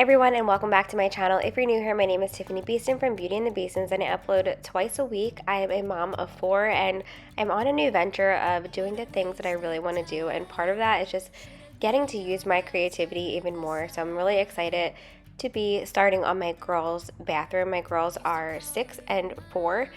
Hey everyone, and welcome back to my channel. If you're new here, my name is Tiffany Beaston from Beauty and the Beastons, and I upload twice a week. I am a mom of 4, and I'm on a new venture of doing the things that I really want to do, and part of that is just getting to use my creativity even more. So I'm really excited to be starting on my girls' bathroom. My girls are 6 and 4,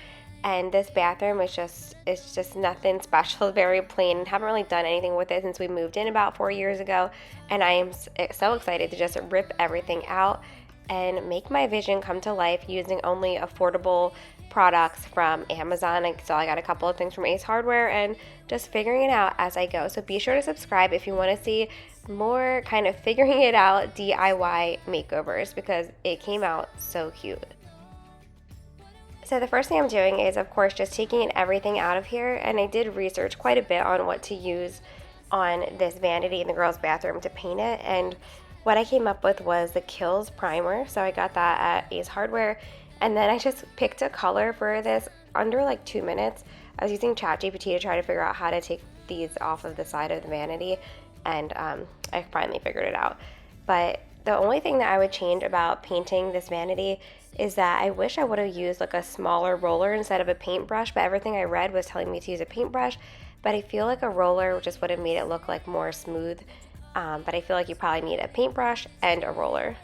and this bathroom is just nothing special. Very plain. Haven't really done anything with it since we moved in about 4 years ago, and I am so excited to just rip everything out and make my vision come to life using only affordable products from Amazon. So I got a couple of things from Ace Hardware and just figuring it out as I go. So be sure to subscribe if you want to see more kind of figuring it out DIY makeovers, because it came out so cute. So the first thing I'm doing is, of course, just taking everything out of here, and I did research quite a bit on what to use on this vanity in the girls' bathroom to paint it, and what I came up with was the Kills primer. So I got that at Ace Hardware, and then I just picked a color for this under like 2 minutes. I was using ChatGPT to try to figure out how to take these off of the side of the vanity, and I finally figured it out. But the only thing that I would change about painting this vanity is that I wish I would have used like a smaller roller instead of a paintbrush, but everything I read was telling me to use a paintbrush, but I feel like a roller just would have made it look like more smooth, but I feel like you probably need a paintbrush and a roller.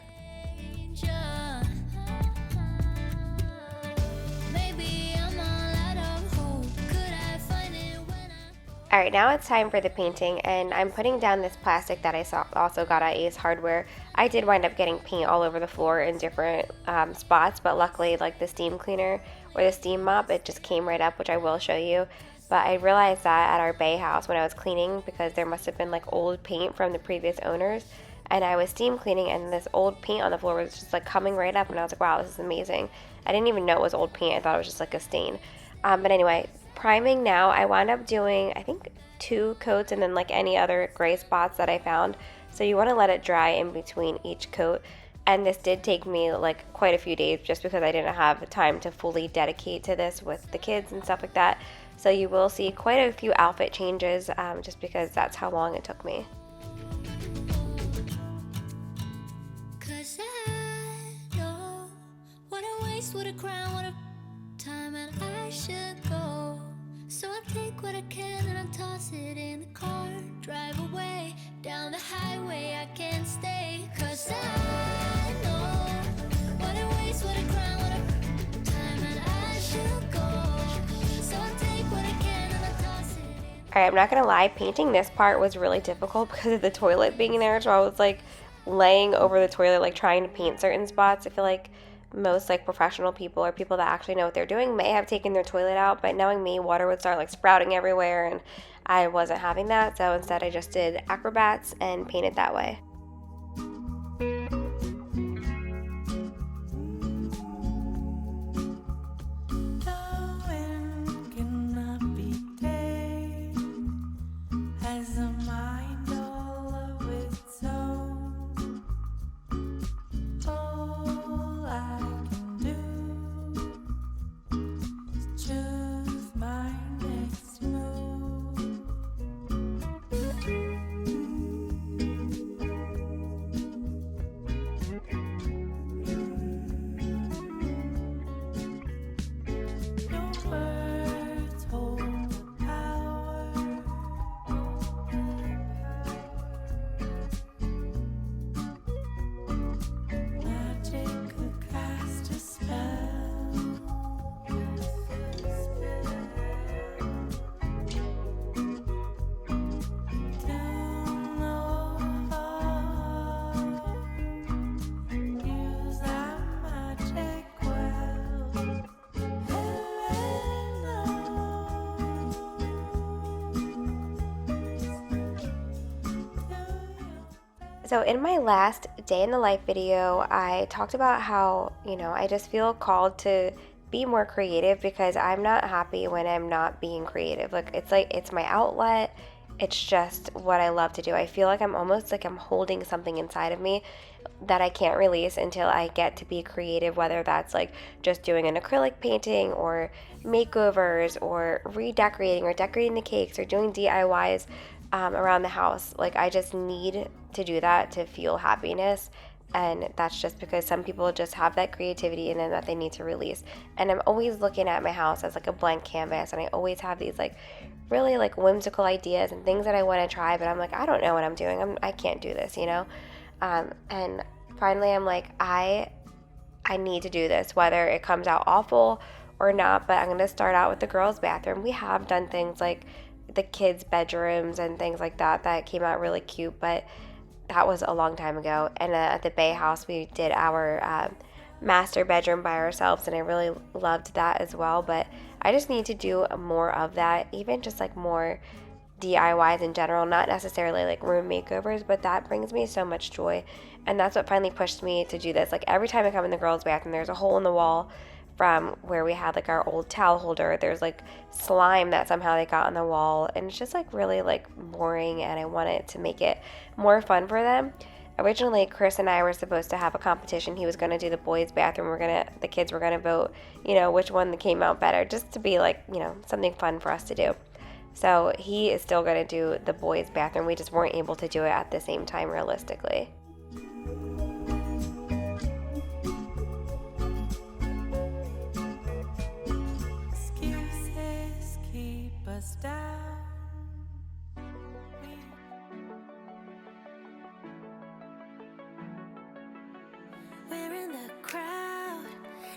Alright, now it's time for the painting, and I'm putting down this plastic that I also got at Ace Hardware. I did wind up getting paint all over the floor in different spots, but luckily, like the steam cleaner or the steam mop, it just came right up, which I will show you. But I realized that at our Bay house when I was cleaning, because there must have been like old paint from the previous owners, and I was steam cleaning, and this old paint on the floor was just like coming right up, and I was like, wow, this is amazing. I didn't even know it was old paint. I thought it was just like a stain. But anyway, priming now. I wound up doing, I think, 2 coats and then like any other gray spots that I found. So you want to let it dry in between each coat. And this did take me like quite a few days just because I didn't have time to fully dedicate to this with the kids and stuff like that. So you will see quite a few outfit changes just because that's how long it took me. Cause I know what a waste, what a crown, what a time, and I should go. So I take what I can and I toss it in the car, drive away down the highway. I can't stay, cause I know what a waste, what a crime, what a time, and I should go. So I take what I can and I toss it in. Alright, I'm not gonna lie, painting this part was really difficult because of the toilet being there, so I was like laying over the toilet, like trying to paint certain spots. I feel like most like professional people or people that actually know what they're doing may have taken their toilet out, but knowing me, water would start like sprouting everywhere, and I wasn't having that, so instead I just did acrobats and painted that way. So in my last day in the life video, I talked about how, I just feel called to be more creative because I'm not happy when I'm not being creative. Like it's my outlet. It's just what I love to do. I feel like I'm almost like I'm holding something inside of me that I can't release until I get to be creative, whether that's like just doing an acrylic painting or makeovers or redecorating or decorating the cakes or doing DIYs around the house. Like I just need to do that to feel happiness. And that's just because some people just have that creativity in them that they need to release. And I'm always looking at my house as like a blank canvas, and I always have these like really like whimsical ideas and things that I want to try, but I'm like, I don't know what I'm doing. I can't do this, you know? And finally I'm like, I need to do this, whether it comes out awful or not, but I'm going to start out with the girls' bathroom. We have done things like the kids' bedrooms and things like that that came out really cute, but that was a long time ago. And at the Bay House, we did our master bedroom by ourselves, and I really loved that as well. But I just need to do more of that, even just like more DIYs in general, not necessarily like room makeovers, but that brings me so much joy. And that's what finally pushed me to do this. Like every time I come in the girls' bathroom, there's a hole in the wall from where we had like our old towel holder. There's like slime that somehow they got on the wall, and it's just like really like boring, and I wanted to make it more fun for them. Originally, Chris and I were supposed to have a competition. He was going to do the boys' bathroom. The kids were going to vote, you know, which one came out better, just to be like, you know, something fun for us to do. So he is still going to do the boys' bathroom. We just weren't able to do it at the same time realistically. Excuses keep us down. We're in the crowd.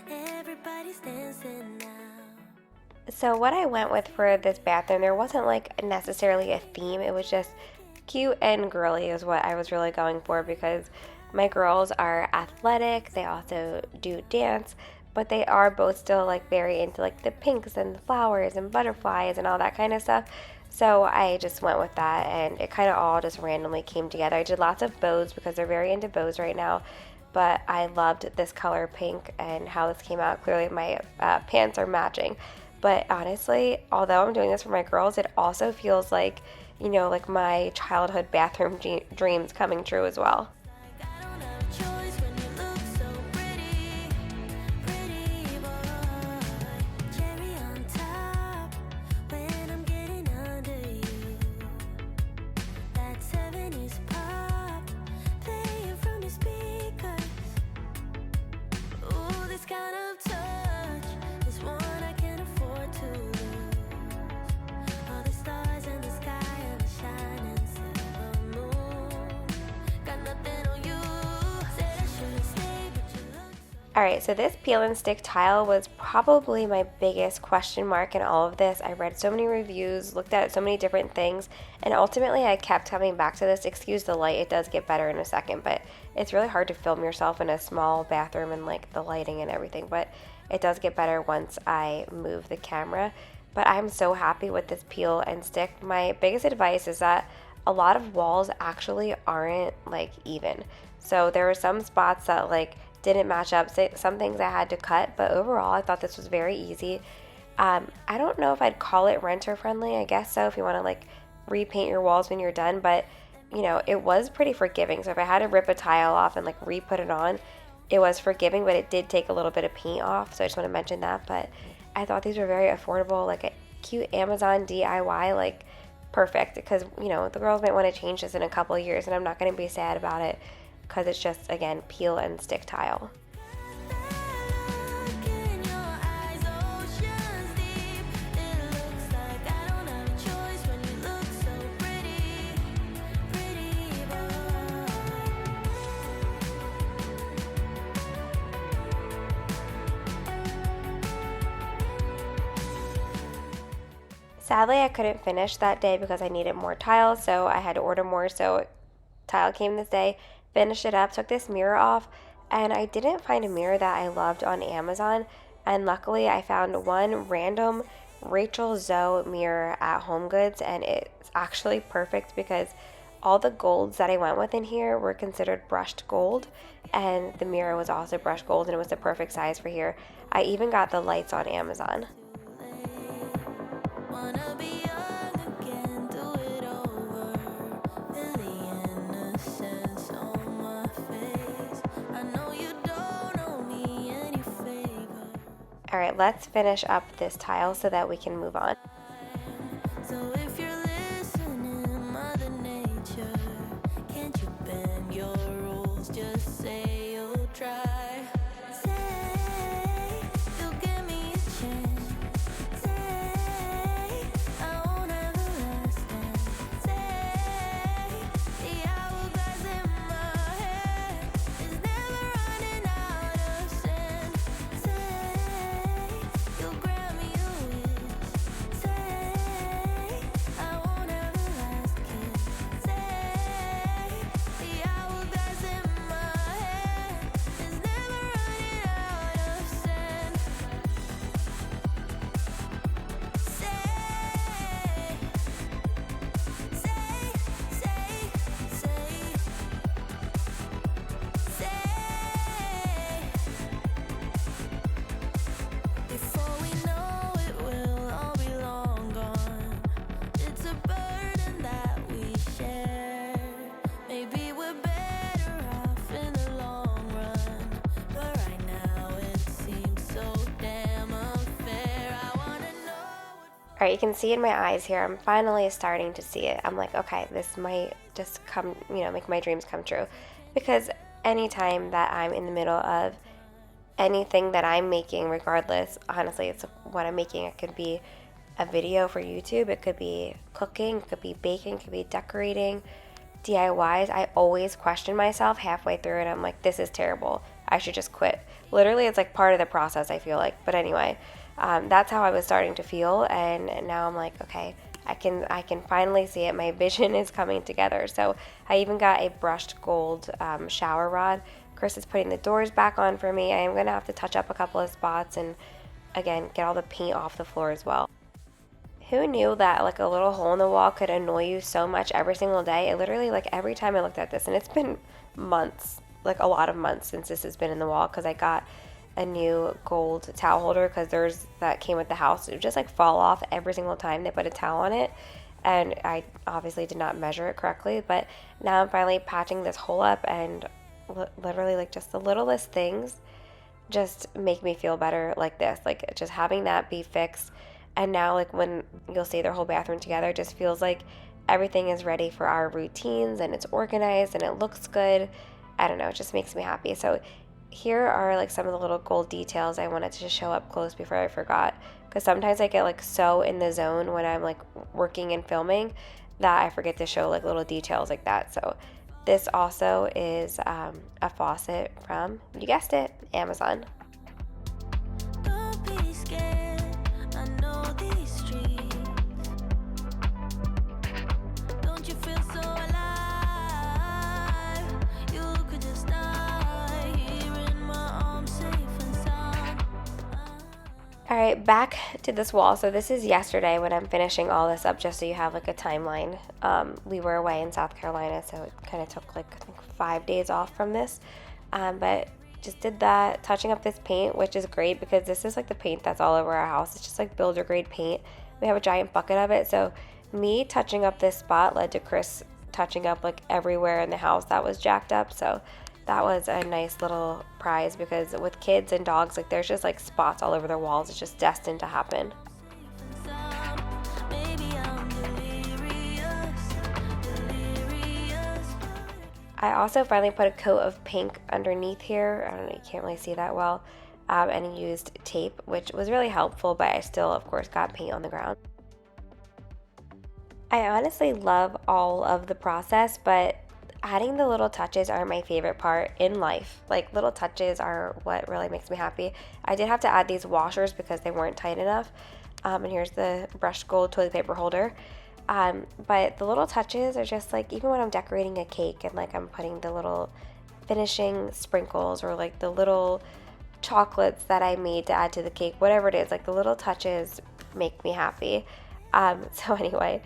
Everybody's dancing now. So what I went with for this bathroom, there wasn't like necessarily a theme. It was just cute and girly is what I was really going for, because my girls are athletic. They also do dance, but they are both still like very into like the pinks and the flowers and butterflies and all that kind of stuff. So I just went with that, and it kind of all just randomly came together. I did lots of bows because they're very into bows right now, but I loved this color pink and how this came out. Clearly my pants are matching. But honestly, although I'm doing this for my girls, it also feels like, you know, like my childhood bathroom dreams coming true as well. Alright, so this peel and stick tile was probably my biggest question mark in all of this. I read so many reviews, looked at so many different things, and ultimately I kept coming back to this. Excuse the light, it does get better in a second, but it's really hard to film yourself in a small bathroom and like the lighting and everything, but it does get better once I move the camera. But I'm so happy with this peel and stick. My biggest advice is that a lot of walls actually aren't like even. So there were some spots that like didn't match up, some things I had to cut, but overall I thought this was very easy. I don't know if I'd call it renter friendly. I guess so, if you want to like repaint your walls when you're done, but you know, it was pretty forgiving. So if I had to rip a tile off and like re-put it on, it was forgiving, but it did take a little bit of paint off, so I just want to mention that. But I thought these were very affordable, like a cute Amazon DIY, like perfect, because you know, the girls might want to change this in a couple of years and I'm not going to be sad about it, because it's just, again, peel and stick tile. Sadly, I couldn't finish that day because I needed more tiles, so I had to order more. So tile came this day, finished it up, took this mirror off, and I didn't find a mirror that I loved on Amazon. And luckily, I found one random Rachel Zoe mirror at HomeGoods, and it's actually perfect because all the golds that I went with in here were considered brushed gold, and the mirror was also brushed gold, and it was the perfect size for here. I even got the lights on Amazon. All right, let's finish up this tile so that we can move on. So if you're listening, Mother Nature, can't you bend your rules? Just say All right, you can see in my eyes here, I'm finally starting to see it. I'm like, okay, this might just come, make my dreams come true. Because anytime that I'm in the middle of anything that I'm making, regardless, honestly, it's what I'm making. It could be a video for YouTube, it could be cooking, it could be baking, it could be decorating, DIYs. I always question myself halfway through and I'm like, this is terrible. I should just quit. Literally, it's like part of the process, I feel like. But anyway, that's how I was starting to feel, and now I'm like, okay, I can finally see it. My vision is coming together. So I even got a brushed gold shower rod. Chris is putting the doors back on for me. I am going to have to touch up a couple of spots and, again, get all the paint off the floor as well. Who knew that like a little hole in the wall could annoy you so much every single day? It literally, like, every time I looked at this, and it's been months, like a lot of months since this has been in the wall, because I got a new gold towel holder because there's that came with the house. It would just like fall off every single time they put a towel on it, and I obviously did not measure it correctly. But now I'm finally patching this hole up, and literally, like, just the littlest things just make me feel better. Like this, like just having that be fixed, and now like when you'll see their whole bathroom together, it just feels like everything is ready for our routines and it's organized and it looks good. I don't know, it just makes me happy. So here are like some of the little gold details I wanted to show up close before I forgot, because sometimes I get like so in the zone when I'm like working and filming that I forget to show like little details like that. So this also is a faucet from, you guessed it, Amazon. Don't be scared. I know these streets. Don't you feel so alive? You could just die here in my arms, safe and sound. All right, back to this wall. So this is yesterday when I'm finishing all this up, just so you have like a timeline. We were away in South Carolina, so it kind of took like, I think, 5 days off from this. But just did that, touching up this paint, which is great because this is like the paint that's all over our house. It's just like builder grade paint. We have a giant bucket of it. So me touching up this spot led to Chris touching up like everywhere in the house that was jacked up. So that was a nice little prize, because with kids and dogs, like there's just like spots all over their walls. It's just destined to happen. Maybe I'm delirious. I also finally put a coat of pink underneath here. I don't know, you can't really see that well. And used tape, which was really helpful, but I still, of course, got paint on the ground. I honestly love all of the process, but adding the little touches are my favorite part in life. Like, little touches are what really makes me happy. I did have to add these washers because they weren't tight enough. And here's the brushed gold toilet paper holder. But the little touches are just like, even when I'm decorating a cake and like I'm putting the little finishing sprinkles or like the little chocolates that I made to add to the cake, whatever it is, like the little touches make me happy. So anyway,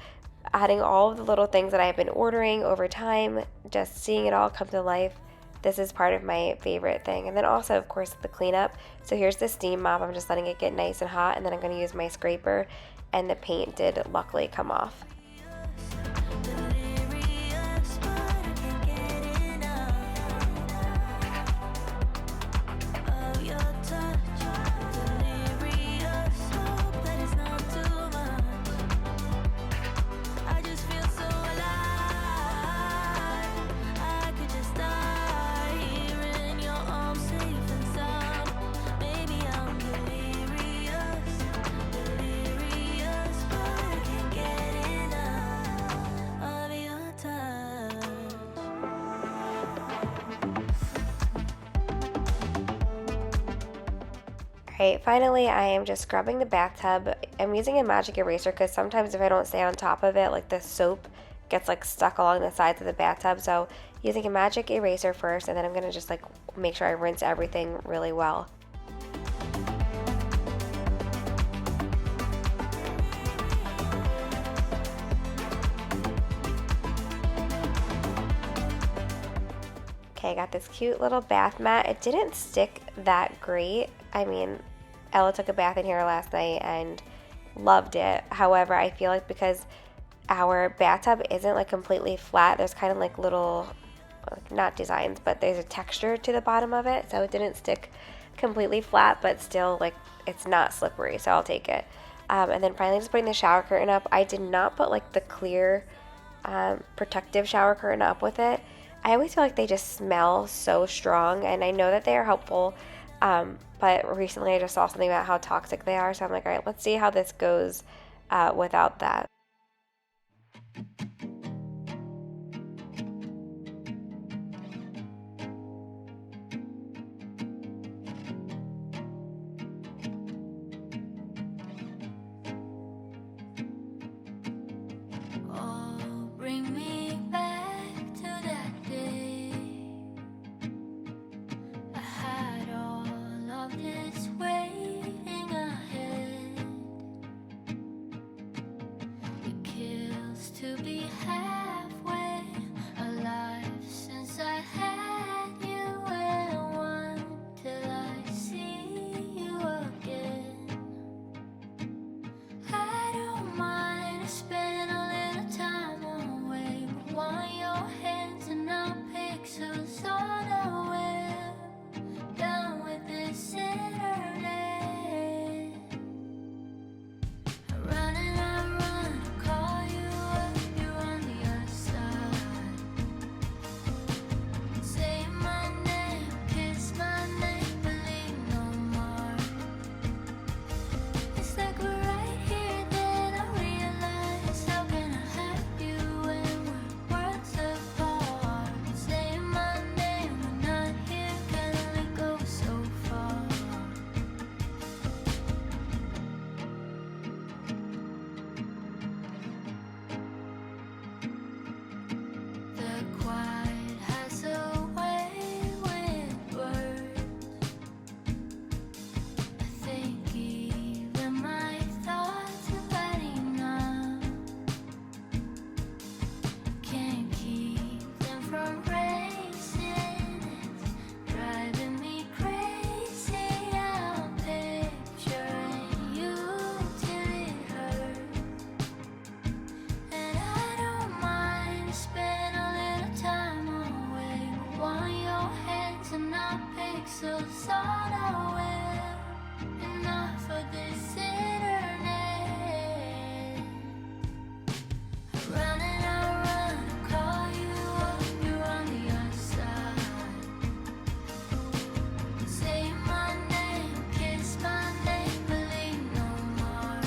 adding all of the little things that I've been ordering over time, just seeing it all come to life, this is part of my favorite thing. And then also, of course, the cleanup. So here's the steam mop. I'm just letting it get nice and hot, and then I'm going to use my scraper, and the paint did luckily come off. Delirious, but I can't get enough of your touch. Delirious, hope that it's not too much. I just feel so alive. I could just die here in your arms, safe and sound. Maybe I'm delirious, but I can't get enough of your touch. Alright, finally I am just scrubbing the bathtub. I'm using a magic eraser because sometimes if I don't stay on top of it, like the soap gets like stuck along the sides of the bathtub. So using a magic eraser first, and then I'm going to just like make sure I rinse everything really well. Okay, I got this cute little bath mat. It didn't stick that great. I mean, Ella took a bath in here last night and loved it. However, I feel like because our bathtub isn't like completely flat, there's kind of like little, not designs, but there's a texture to the bottom of it. So it didn't stick completely flat, but still like it's not slippery, so I'll take it. And then finally just putting the shower curtain up. I did not put like the clear protective shower curtain up with it. I always feel like they just smell so strong, and I know that they are helpful, but recently I just saw something about how toxic they are, so I'm like, all right, let's see how this goes without that. Oh, bring me back to that day. I had all of this waiting ahead. It kills to be halfway alive since I had you, and one till I see you again. I don't mind spending a little time away, but want your hands and not pixels on a web. Done with this internet. I run and I run, call you up, you're on the other side. Say my name, kiss my name, believe no more. It's like we're right here, then I realize, how can I have you when we're worlds apart? Say my name, we're not here, can only go so far. The quiet has a way with words. I think even my thoughts are bad enough. Can't keep them from racing. It's driving me crazy. I'm picturing you till it hurts. And I don't mind spending a little time away, but want your hands and not pixels on a web. Enough of this internet. I run and I run, call you up, you're on the other side. Say my name, kiss my name, believe no more.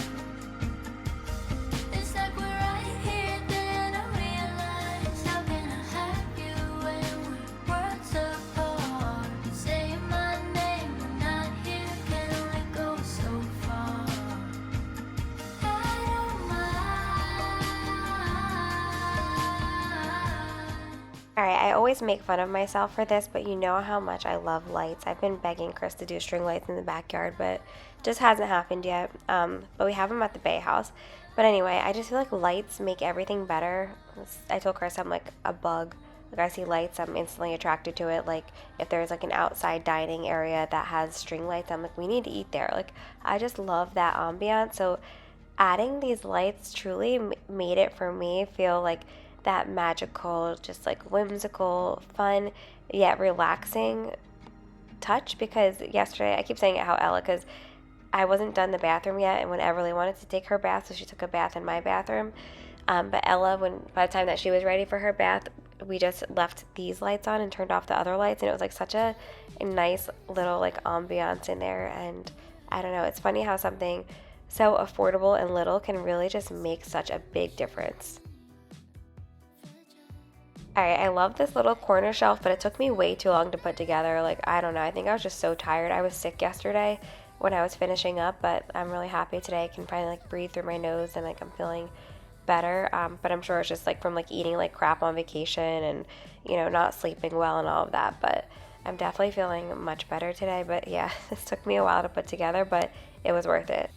It's like we're right here, then I realize, how can I have you when we're worlds apart? Say my name, we're not here, can only go so far. I don't mind. Alright, I always make fun of myself for this, but you know how much I love lights. I've been begging Chris to do string lights in the backyard, but just hasn't happened yet. But we have them at the Bay House. But anyway, I just feel like lights make everything better. I told Chris I'm like a bug. Like I see lights, I'm instantly attracted to it. Like if there's like an outside dining area that has string lights, I'm like, we need to eat there. Like I just love that ambiance. So adding these lights truly made it for me feel like that magical, just like whimsical, fun, yet relaxing touch. Because yesterday, I keep saying it how Ella, because I wasn't done the bathroom yet, and when Everly wanted to take her bath, so she took a bath in my bathroom. But Ella, by the time that she was ready for her bath, we just left these lights on and turned off the other lights, and it was like such a nice little like ambiance in there. And I don't know, it's funny how something so affordable and little can really just make such a big difference. Alright, I love this little corner shelf, but it took me way too long to put together. Like, I don't know, I think I was just so tired. I was sick yesterday when I was finishing up, but I'm really happy today. I can finally like breathe through my nose and like I'm feeling better. But I'm sure it's just like from like eating like crap on vacation and, you know, not sleeping well and all of that. But I'm definitely feeling much better today. But yeah, this took me a while to put together, but it was worth it.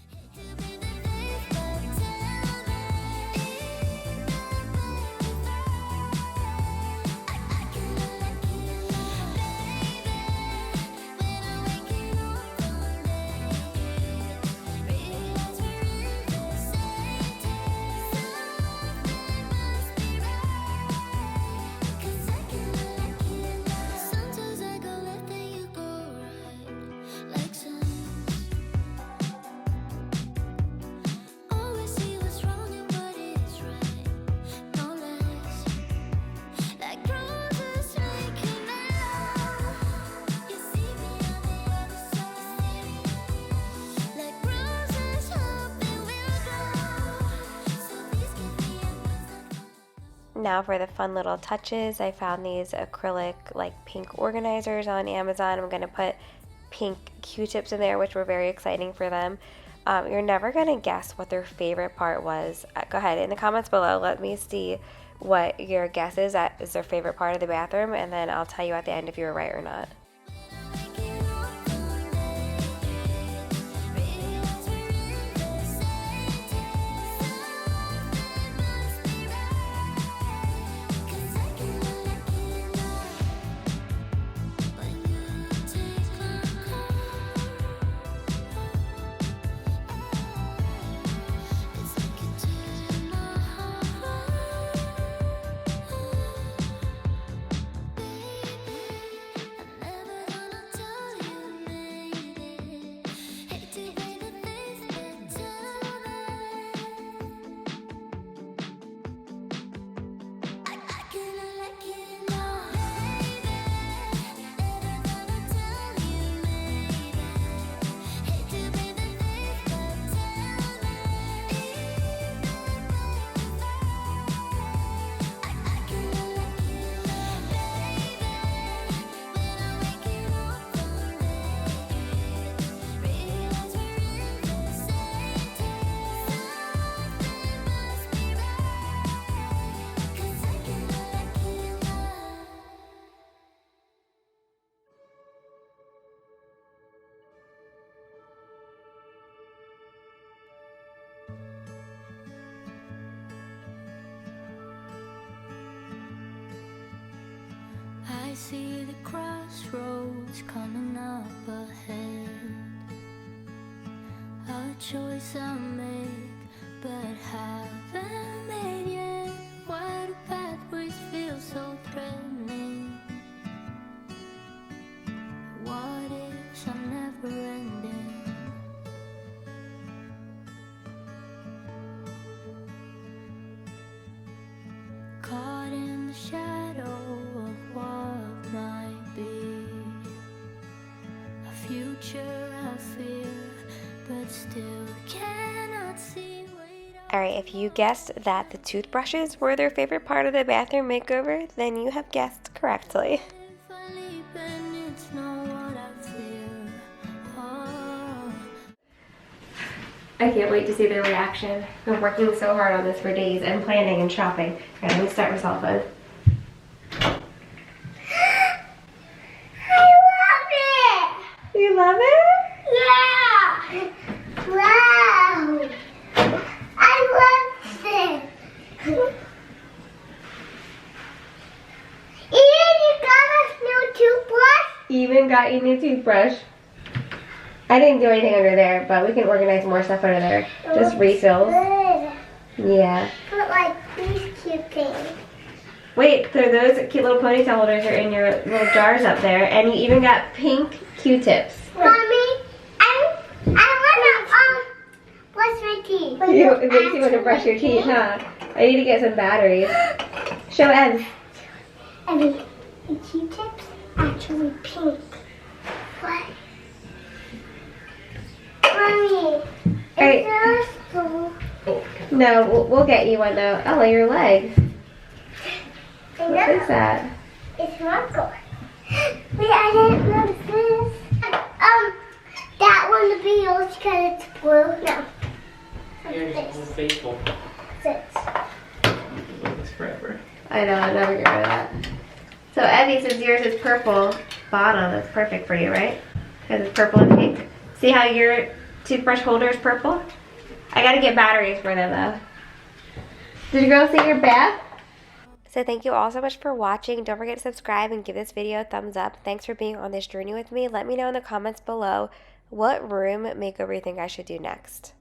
Now for the fun little touches, I found these acrylic like pink organizers on Amazon. I'm gonna put pink Q-tips in there, which were very exciting for them. You're never gonna guess what their favorite part was. Go ahead in the comments below, let me see what your guess is that is their favorite part of the bathroom, and then I'll tell you at the end if you were right or not. I see the crossroads coming up ahead. A choice I make, but haven't made yet. Why do pathways feel so threatening? What ifs are never ending? Caught in the shadow of what might be. A future I fear, but still cannot see. Alright, if you guessed that the toothbrushes were their favorite part of the bathroom makeover, then you have guessed correctly. If I leap and it's not what I fear. Oh. I can't wait to see their reaction. I've been working so hard on this for days and planning and shopping. Alright, let me start my cell phone. I love it! You love it? Yeah! Wow! I love it! Ian, you got a new toothbrush? Even got you a new toothbrush. I didn't do anything under there, but we can organize more stuff under there. Just refills. Good. Yeah. Put like these cute things. Wait, so those cute little ponytail holders are in your little jars up there, and you even got pink Q-tips. Mommy, I wanna brush my teeth. It makes you want to brush your teeth, huh? I need to get some batteries. Show Ev. And the Q-tips actually pink. What? Mommy, Alright. is there a spoon? No, we'll get you one though. Oh, your leg. I What is that? It's not good. Wait, I didn't notice this. That one to be yours because it's blue. No. Here's faithful. Six. It's forever. I know, I'll never get rid of that. So Evie, since yours is purple bottom, that's perfect for you, right? Because it's purple and pink. See how your toothbrush holder is purple? I gotta get batteries for them though. Did you girls see your bath? So thank you all so much for watching. Don't forget to subscribe and give this video a thumbs up. Thanks for being on this journey with me. Let me know in the comments below what room makeover you think I should do next.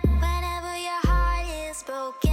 Whenever your heart is broken.